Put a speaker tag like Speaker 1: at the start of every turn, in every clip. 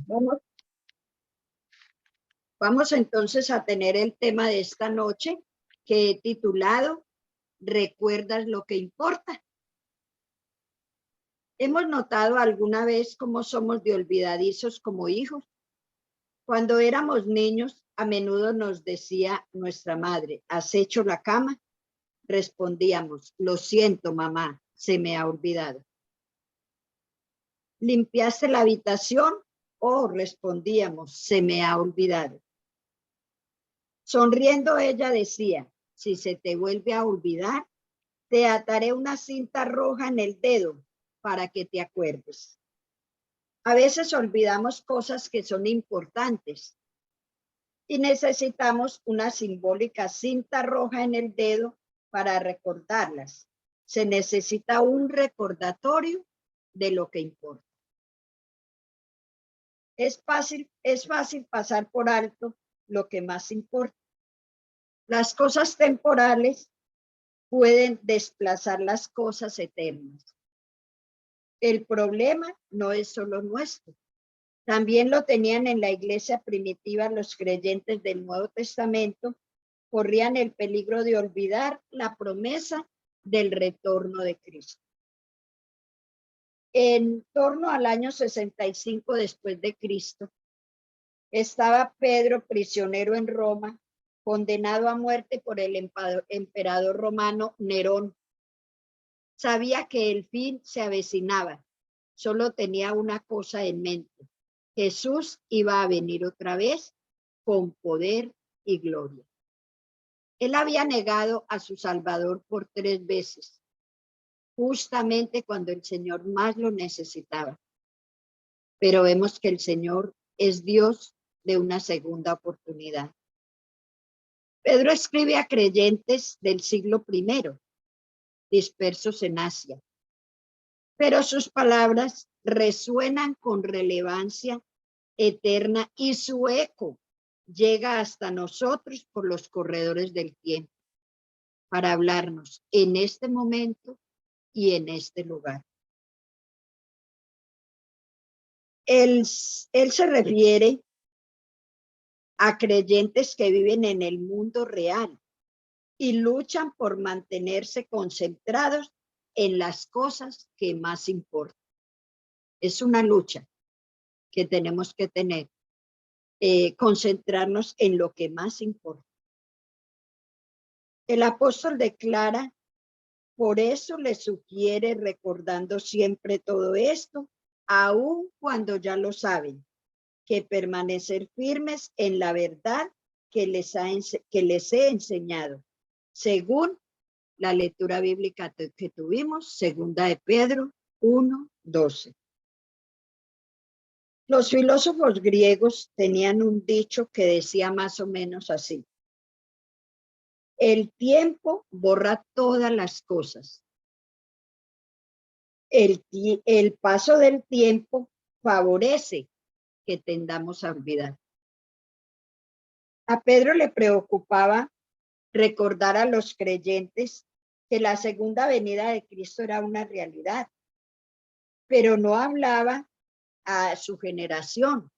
Speaker 1: Vamos, vamos entonces a tener el tema de esta noche que he titulado ¿Recuerdas lo que importa? ¿Hemos notado alguna vez cómo somos de olvidadizos como hijos? Cuando éramos niños, a menudo nos decía nuestra madre, ¿has hecho la cama? Respondíamos, lo siento, mamá, se me ha olvidado. ¿Limpiaste la habitación? Oh, respondíamos, se me ha olvidado. Sonriendo ella decía, si se te vuelve a olvidar, te ataré una cinta roja en el dedo para que te acuerdes. A veces olvidamos cosas que son importantes y necesitamos una simbólica cinta roja en el dedo para recordarlas. Se necesita un recordatorio de lo que importa. Es fácil pasar por alto lo que más importa. Las cosas temporales pueden desplazar las cosas eternas. El problema no es solo nuestro. También lo tenían en la iglesia primitiva los creyentes del Nuevo Testamento, corrían el peligro de olvidar la promesa del retorno de Cristo. En torno al año 65 después de Cristo, estaba Pedro prisionero en Roma, condenado a muerte por el emperador romano Nerón. Sabía que el fin se avecinaba, solo tenía una cosa en mente. Jesús iba a venir otra vez con poder y gloria. Él había negado a su Salvador por 3 veces, justamente cuando el Señor más lo necesitaba. Pero vemos que el Señor es Dios de una segunda oportunidad. Pedro escribe a creyentes del siglo I, dispersos en Asia, pero sus palabras resuenan con relevancia eterna y su eco llega hasta nosotros por los corredores del tiempo para hablarnos en este momento y en este lugar. Él se refiere a creyentes que viven en el mundo real y luchan por mantenerse concentrados en las cosas que más importan. Es una lucha que tenemos que tener, concentrarnos en lo que más importa. El apóstol declara, por eso le sugiere, recordando siempre todo esto, aun cuando ya lo saben, que permanecer firmes en la verdad que les he enseñado, según la lectura bíblica que tuvimos, segunda de Pedro 1:12. Los filósofos griegos tenían un dicho que decía más o menos así: el tiempo borra todas las cosas. El paso del tiempo favorece que tendamos a olvidar. A Pedro le preocupaba recordar a los creyentes que la segunda venida de Cristo era una realidad, pero no hablaba a su generación,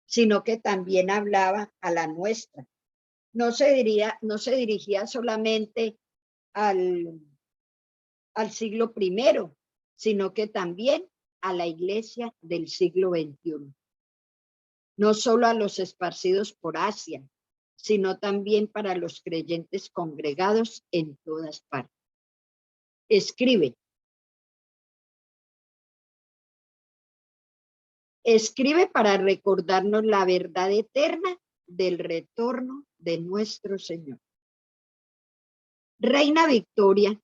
Speaker 1: sino que también hablaba a la nuestra. No se dirigía solamente al siglo I, sino que también a la iglesia del siglo XXI. No solo a los esparcidos por Asia, sino también para los creyentes congregados en todas partes. Escribe para recordarnos la verdad eterna del retorno de nuestro Señor. Reina Victoria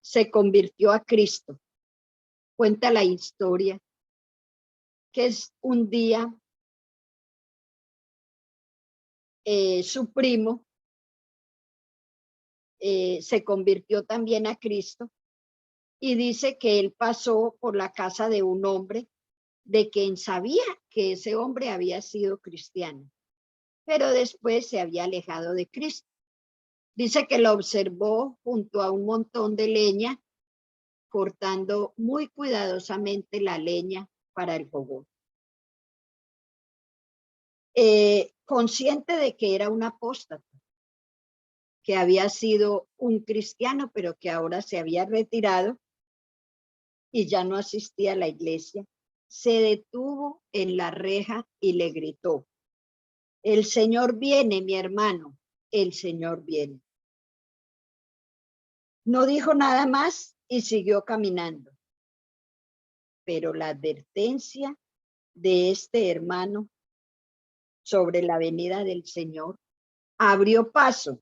Speaker 1: se convirtió a Cristo. Cuenta la historia que es un día su primo se convirtió también a Cristo y dice que él pasó por la casa de un hombre de quien sabía que ese hombre había sido cristiano, pero después se había alejado de Cristo. Dice que lo observó junto a un montón de leña, cortando muy cuidadosamente la leña para el fogón. consciente de que era un apóstata, que había sido un cristiano, pero que ahora se había retirado y ya no asistía a la iglesia, se detuvo en la reja y le gritó: el Señor viene, mi hermano, el Señor viene. No dijo nada más y siguió caminando. Pero la advertencia de este hermano sobre la venida del Señor abrió paso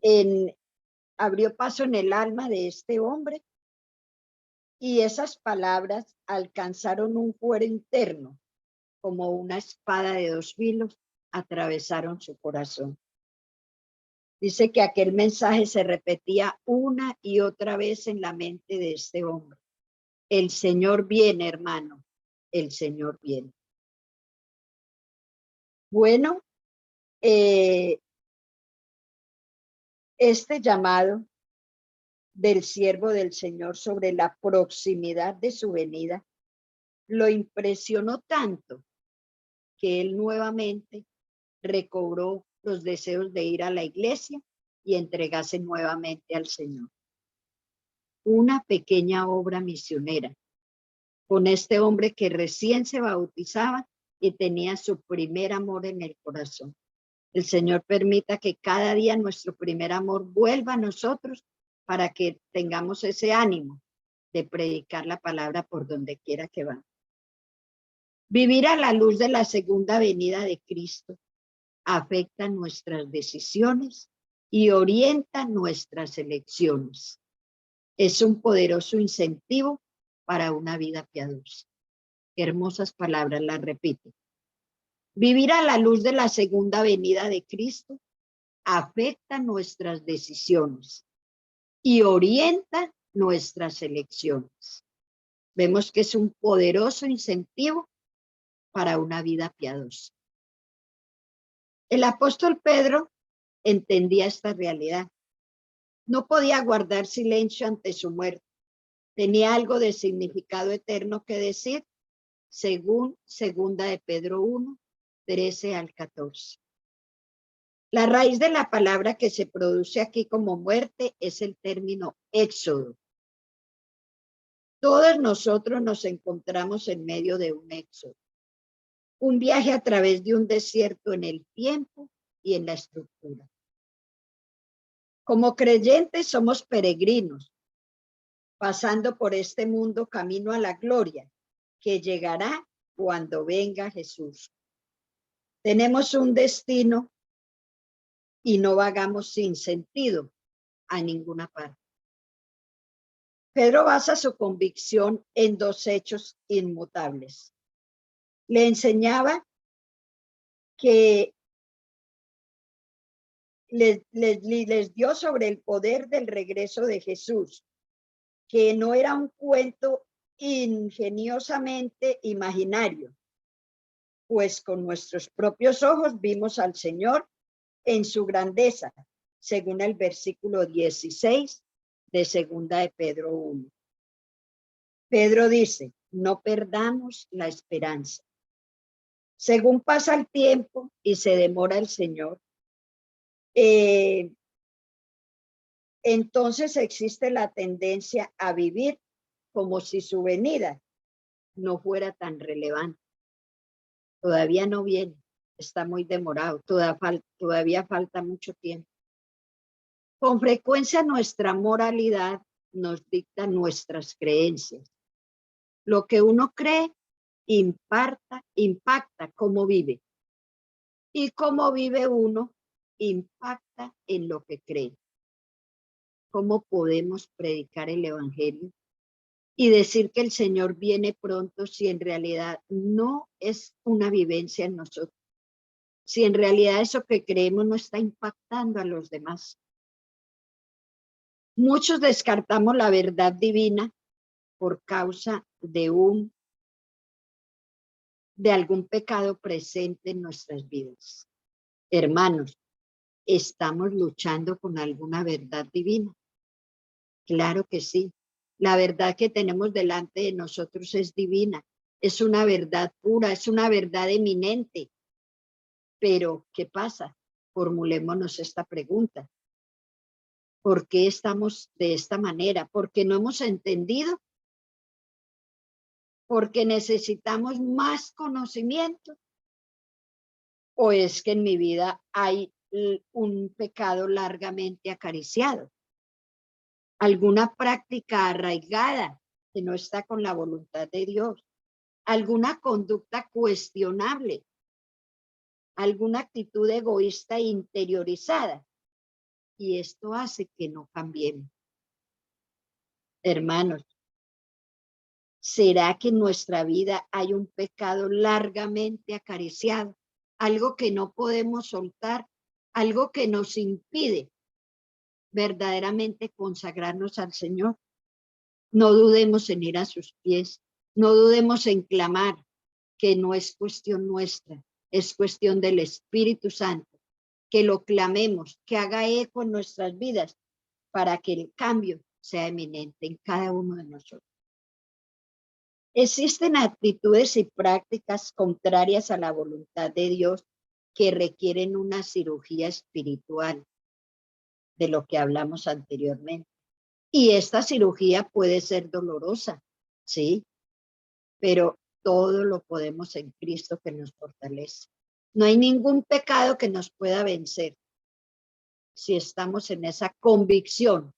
Speaker 1: en el alma de este hombre, y esas palabras alcanzaron un fuero interno, como una espada de dos filos, atravesaron su corazón. Dice que aquel mensaje se repetía una y otra vez en la mente de este hombre: el Señor viene, hermano, el Señor viene. Bueno, este llamado del siervo del Señor sobre la proximidad de su venida lo impresionó tanto que él nuevamente recobró los deseos de ir a la iglesia y entregarse nuevamente al Señor. Una pequeña obra misionera con este hombre que recién se bautizaba y tenía su primer amor en el corazón. El Señor permita que cada día nuestro primer amor vuelva a nosotros para que tengamos ese ánimo de predicar la palabra por donde quiera que va. Vivir a la luz de la segunda venida de Cristo afecta nuestras decisiones y orienta nuestras elecciones. Es un poderoso incentivo para una vida piadosa. Qué hermosas palabras, las repito. Vivir a la luz de la segunda venida de Cristo afecta nuestras decisiones y orienta nuestras elecciones. Vemos que es un poderoso incentivo para una vida piadosa. El apóstol Pedro entendía esta realidad. No podía guardar silencio ante su muerte. Tenía algo de significado eterno que decir, según segunda de Pedro 1, 13 al 14. La raíz de la palabra que se produce aquí como muerte es el término éxodo. Todos nosotros nos encontramos en medio de un éxodo, un viaje a través de un desierto en el tiempo y en la estructura. Como creyentes somos peregrinos, pasando por este mundo camino a la gloria, que llegará cuando venga Jesús. Tenemos un destino y no vagamos sin sentido a ninguna parte. Pedro basa su convicción en dos hechos inmutables. Le enseñaba que les dio sobre el poder del regreso de Jesús, que no era un cuento ingeniosamente imaginario, pues con nuestros propios ojos vimos al Señor en su grandeza, según el versículo 16 de segunda de Pedro 1. Pedro dice: no perdamos la esperanza. Según pasa el tiempo y se demora el Señor, entonces existe la tendencia a vivir como si su venida no fuera tan relevante. Todavía no viene, está muy demorado, todavía falta mucho tiempo. Con frecuencia nuestra moralidad nos dicta nuestras creencias. Lo que uno cree impacta cómo vive. Y cómo vive uno impacta en lo que cree. ¿Cómo podemos predicar el evangelio y decir que el Señor viene pronto si en realidad no es una vivencia en nosotros? Si en realidad eso que creemos no está impactando a los demás. Muchos descartamos la verdad divina por causa de algún pecado presente en nuestras vidas. Hermanos, ¿estamos luchando con alguna verdad divina? Claro que sí. La verdad que tenemos delante de nosotros es divina. es una verdad pura, es una verdad eminente. Pero, ¿qué pasa? Formulémonos esta pregunta. ¿Por qué estamos de esta manera? ¿Porque no hemos entendido? ¿Porque necesitamos más conocimiento? ¿O es que en mi vida hay un pecado largamente acariciado? ¿Alguna práctica arraigada que no está con la voluntad de Dios? ¿Alguna conducta cuestionable? ¿Alguna actitud egoísta interiorizada? Y esto hace que no cambiemos. Hermanos, ¿será que en nuestra vida hay un pecado largamente acariciado? Algo que no podemos soltar, algo que nos impide verdaderamente consagrarnos al Señor. No dudemos en ir a sus pies, no dudemos en clamar, que no es cuestión nuestra, es cuestión del Espíritu Santo, que lo clamemos, que haga eco en nuestras vidas para que el cambio sea eminente en cada uno de nosotros. Existen actitudes y prácticas contrarias a la voluntad de Dios que requieren una cirugía espiritual, de lo que hablamos anteriormente. Y esta cirugía puede ser dolorosa, ¿sí? Pero todo lo podemos en Cristo que nos fortalece. No hay ningún pecado que nos pueda vencer si estamos en esa convicción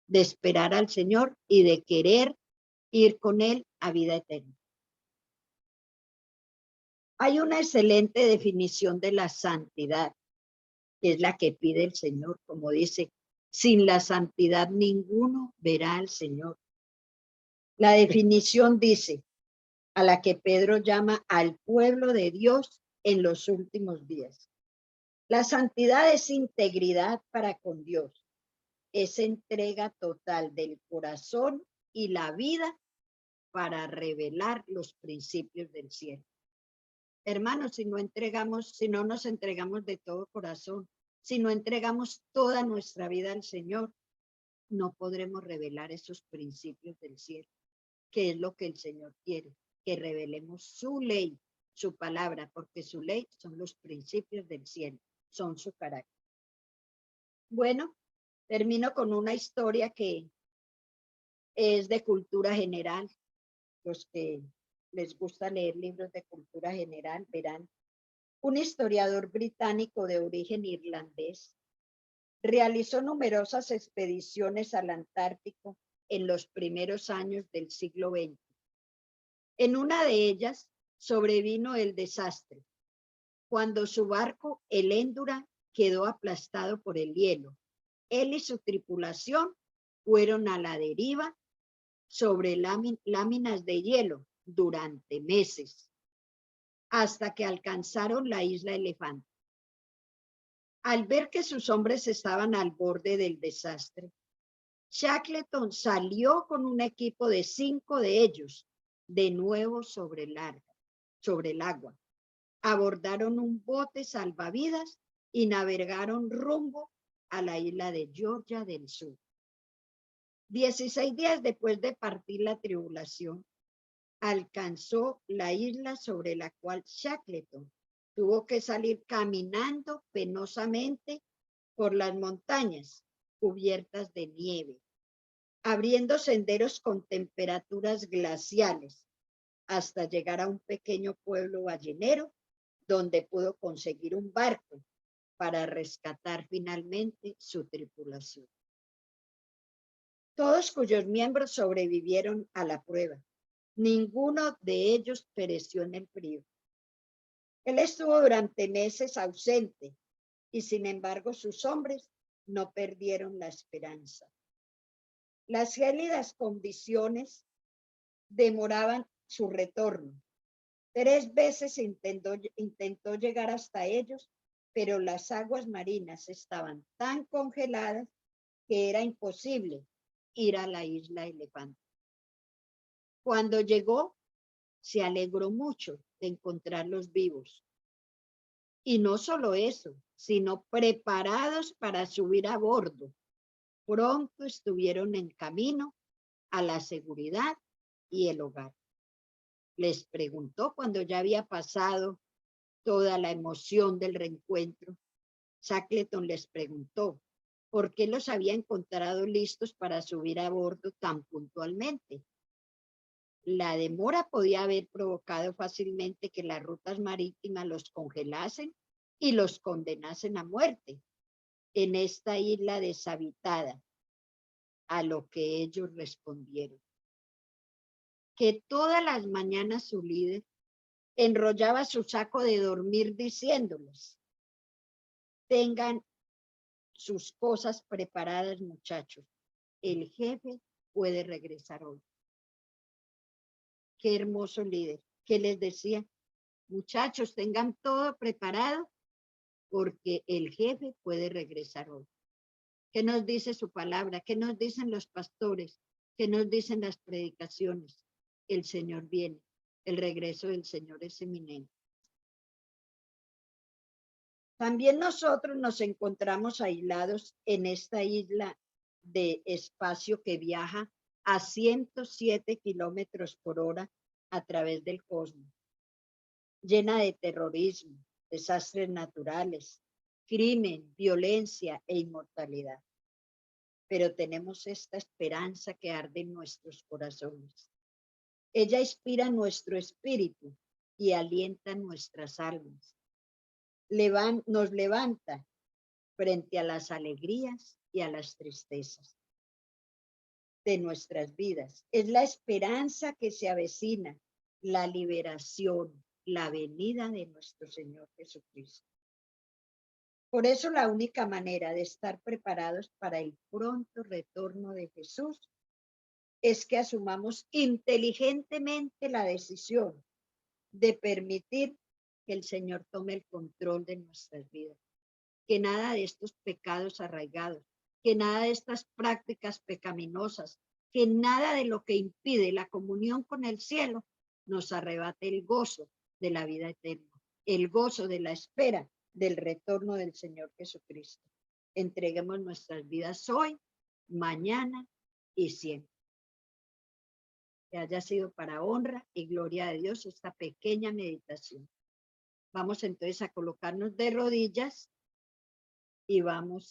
Speaker 1: de esperar al Señor y de querer ir con Él a vida eterna. Hay una excelente definición de la santidad, que es la que pide el Señor, como dice, sin la santidad ninguno verá al Señor. La definición dice, a la que Pedro llama al pueblo de Dios en los últimos días. La santidad es integridad para con Dios, es entrega total del corazón y la vida para revelar los principios del cielo. Hermanos, si no nos entregamos de todo corazón, si no entregamos toda nuestra vida al Señor, no podremos revelar esos principios del cielo, que es lo que el Señor quiere, que revelemos su ley, su palabra, porque su ley son los principios del cielo, son su carácter. Bueno, termino con una historia que es de cultura general. Los que les gusta leer libros de cultura general verán. Un historiador británico de origen irlandés realizó numerosas expediciones al Antártico en los primeros años del siglo XX. En una de ellas sobrevino el desastre, cuando su barco, el Endurance, quedó aplastado por el hielo. Él y su tripulación fueron a la deriva sobre láminas de hielo durante meses, hasta que alcanzaron la isla Elefante. Al ver que sus hombres estaban al borde del desastre, Shackleton salió con un equipo de 5 de ellos, de nuevo sobre el agua. Abordaron un bote salvavidas y navegaron rumbo a la isla de Georgia del Sur. 16 días después de partir la tripulación, alcanzó la isla sobre la cual Shackleton tuvo que salir caminando penosamente por las montañas cubiertas de nieve, abriendo senderos con temperaturas glaciales, hasta llegar a un pequeño pueblo ballenero donde pudo conseguir un barco para rescatar finalmente su tripulación. Todos cuyos miembros sobrevivieron a la prueba. Ninguno de ellos pereció en el frío. Él estuvo durante meses ausente y sin embargo sus hombres no perdieron la esperanza. Las gélidas condiciones demoraban su retorno. 3 veces intentó llegar hasta ellos, pero las aguas marinas estaban tan congeladas que era imposible ir a la isla Elefante. Cuando llegó, se alegró mucho de encontrarlos vivos. Y no solo eso, sino preparados para subir a bordo. Pronto estuvieron en camino a la seguridad y el hogar. Les preguntó cuando ya había pasado toda la emoción del reencuentro. Shackleton les preguntó por qué los había encontrado listos para subir a bordo tan puntualmente. La demora podía haber provocado fácilmente que las rutas marítimas los congelasen y los condenasen a muerte en esta isla deshabitada, a lo que ellos respondieron. Que todas las mañanas su líder enrollaba su saco de dormir diciéndoles: tengan sus cosas preparadas, muchachos. El jefe puede regresar hoy. Qué hermoso líder. ¿Qué les decía? Muchachos, tengan todo preparado porque el jefe puede regresar hoy. ¿Qué nos dice su palabra? ¿Qué nos dicen los pastores? ¿Qué nos dicen las predicaciones? El Señor viene. El regreso del Señor es inminente. También nosotros nos encontramos aislados en esta isla de espacio que viaja a 107 kilómetros por hora a través del cosmos, llena de terrorismo, desastres naturales, crimen, violencia e inmortalidad. Pero tenemos esta esperanza que arde en nuestros corazones. Ella inspira nuestro espíritu y alienta nuestras almas. Nos levanta frente a las alegrías y a las tristezas de nuestras vidas. Es la esperanza que se avecina, la liberación, la venida de nuestro Señor Jesucristo. Por eso la única manera de estar preparados para el pronto retorno de Jesús es que asumamos inteligentemente la decisión de permitir que el Señor tome el control de nuestras vidas. Que nada de estos pecados arraigados, que nada de estas prácticas pecaminosas, que nada de lo que impide la comunión con el cielo nos arrebate el gozo de la vida eterna, el gozo de la espera del retorno del Señor Jesucristo. Entreguemos nuestras vidas hoy, mañana y siempre. Que haya sido para honra y gloria de Dios esta pequeña meditación. Vamos entonces a colocarnos de rodillas y vamos